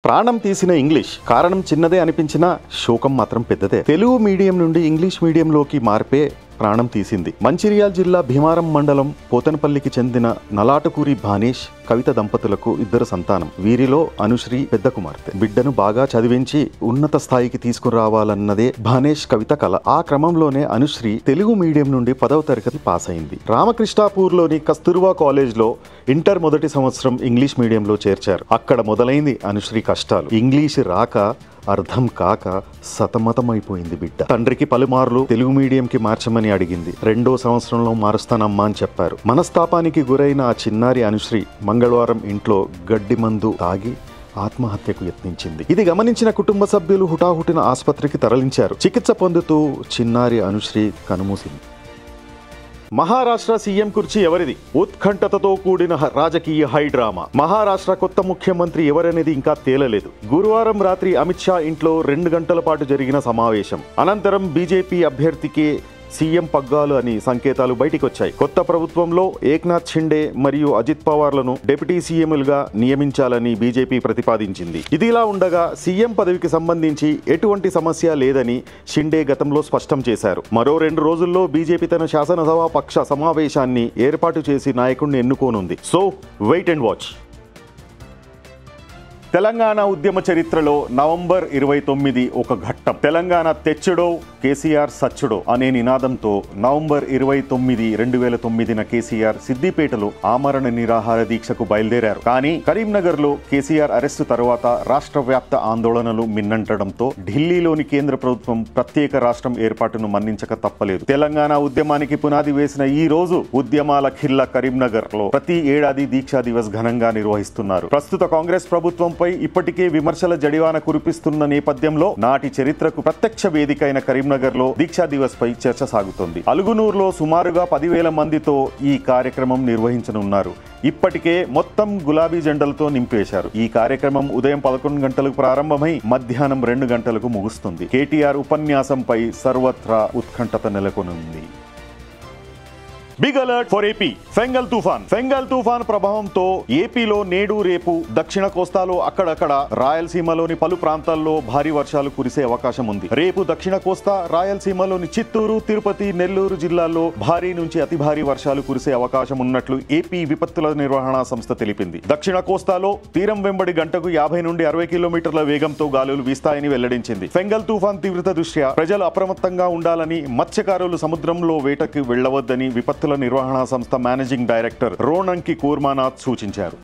ప్రాణం తీసిన ఇంగ్లీష్ కారణం చిన్నదే అనిపించినా శోకం మాత్రం పెద్దదే. తెలుగు మీడియం నుండి ఇంగ్లీష్ మీడియంలోకి మార్పే ప్రాణం తీసింది. మంచిర్యాల జిల్లా భీమారం మండలం పోతనపల్లికి చెందిన నలాటకూరి భానేష్ కవిత దంపతులకు 2 సంతానం. వీరిలో అనుశ్రీ పెద్ద కుమార్తె. బిడ్డను బాగా చదివించి ఉన్నత స్థాయికి తీసుకురావాలన్నదే భానేష్ కవిత కల. ఆ క్రమంలోనే అనుశ్రీ తెలుగు మీడియం నుండి 10వ తరగతి పాస్ అయింది. రామకృష్ణాపూర్లోని కస్తూర్బా కాలేజ్లో ఇంటర్ మొదటి సంవత్సరం ఇంగ్లీష్ మీడియంలో చేర్చారు. అక్కడ మొదలైంది అనుశ్రీ కష్టాలు. ఇంగ్లీష్ రాక అర్థం కాక సతమతమైపోయింది బిడ్డ. తండ్రికి పలుమార్లు తెలుగు మీడియంకి మార్చమని అడిగింది. 2వ సంవత్సరంలో మారుస్తానమ్మా అని చెప్పారు. మనస్తాపానికి గురైన ఆ చిన్నారి అనుశ్రీ మంగళవారం ఇంట్లో గడ్డి మందు తాగి ఆత్మహత్యకు యత్నించింది. ఇది గమనించిన కుటుంబ సభ్యులు హుటాహుటిన ఆసుపత్రికి తరలించారు. చికిత్స పొందుతూ చిన్నారి అనుశ్రీ కనుమూసింది. మహారాష్ట్ర సీఎం కుర్చీ ఎవరిది? ఉత్కంఠతతో కూడిన రాజకీయ హైడ్రామా. మహారాష్ట్ర కొత్త ముఖ్యమంత్రి ఎవరనేది ఇంకా తేలలేదు. గురువారం రాత్రి అమిత్ షా ఇంట్లో 2 గంటల పాటు జరిగిన సమావేశం అనంతరం బీజేపీ అభ్యర్థికి సీఎం పగ్గాలు అని సంకేతాలు బయటికొచ్చాయి. కొత్త ప్రభుత్వంలో ఏక్నాథ్ షిండే మరియు అజిత్ పవార్లను డిప్యూటీ సీఎంలుగా నియమించాలని బీజేపీ ప్రతిపాదించింది. ఇదిలా ఉండగా సీఎం పదవికి సంబంధించి ఎటువంటి సమస్య లేదని షిండే గతంలో స్పష్టం చేశారు. మరో 2 రోజుల్లో బీజేపీ తన శాసనసభా పక్ష సమావేశాన్ని ఏర్పాటు చేసి నాయకుడిని ఎన్నుకోనుంది. So wait and watch. Telangana ఉద్యమ చరిత్రలో నవంబర్ 29 ఒక ఘట్టం. తెలంగాణ తెచ్చుడో కేసీఆర్ సచ్చుడో అనే నినాదంతో నవంబర్ 29, 2009న కేసీఆర్ సిద్దిపేటలో ఆమరణ నిరాహార దీక్షకు బయలుదేరారు. కానీ కరీంనగర్లో కేసీఆర్ అరెస్టు తర్వాత రాష్ట్ర వ్యాప్త ఆందోళనలు మిన్నంటడంతో ఢిల్లీలోని కేంద్ర ప్రభుత్వం ప్రత్యేక రాష్ట్రం ఏర్పాటును మన్నించక తప్పలేదు. తెలంగాణ ఉద్యమానికి పునాది వేసిన ఈ రోజు ఉద్యమాల ఖిల్లా కరీంనగర్లో ప్రతి ఏడాది దీక్షా దివస్ ఘనంగా నిర్వహిస్తున్నారు. ప్రస్తుత కాంగ్రెస్ ప్రభుత్వం ఇప్పటికే విమర్శల జడివాన కురిపిస్తున్న నేపథ్యంలో నాటి చరిత్రకు ప్రత్యక్ష వేదిక అయిన కరీంనగర్ లో దీక్షా దివస్ పై చర్చ సాగుతోంది. అలుగునూరులో సుమారుగా 10,000 మందితో ఈ కార్యక్రమం నిర్వహించనున్నారు. ఇప్పటికే మొత్తం గులాబీ జెండలతో నింపేశారు. ఈ కార్యక్రమం ఉదయం 11 గంటలకు ప్రారంభమై మధ్యాహ్నం 2 గంటలకు ముగుస్తుంది. కేటీఆర్ ఉపన్యాసంపై సర్వత్రా ఉత్కంఠత నెలకొనుంది. Big alert for AP. Fengal తుఫాన్ ప్రభావంతో ఏపీలో నేడు రేపు దక్షిణ కోస్తాలో అక్కడక్కడ, రాయలసీమలోని పలు ప్రాంతాల్లో భారీ వర్షాలు కురిసే అవకాశం ఉంది. రేపు దక్షిణ కోస్తా, రాయలసీమలోని చిత్తూరు, తిరుపతి, నెల్లూరు జిల్లాల్లో భారీ నుంచి అతి భారీ వర్షాలు కురిసే అవకాశం ఉన్నట్లు ఏపీ విపత్తుల నిర్వహణ సంస్థ తెలిపింది. దక్షిణ కోస్తాలో తీరం వెంబడి గంటకు 50 నుండి 60 కిలోమీటర్ల వేగంతో గాలులు వీస్తాయని వెల్లడించింది. ఫెంగల్ తుఫాన్ తీవ్రత దృష్ట్యా ప్రజలు అప్రమత్తంగా ఉండాలని, మత్స్యకారులు సముద్రంలో వేటకు వెళ్లవద్దని విపత్తుల నిర్వహణ సంస్థ మేనేజింగ్ డైరెక్టర్ రోనంకి కూర్మానాథ్ సూచించారు.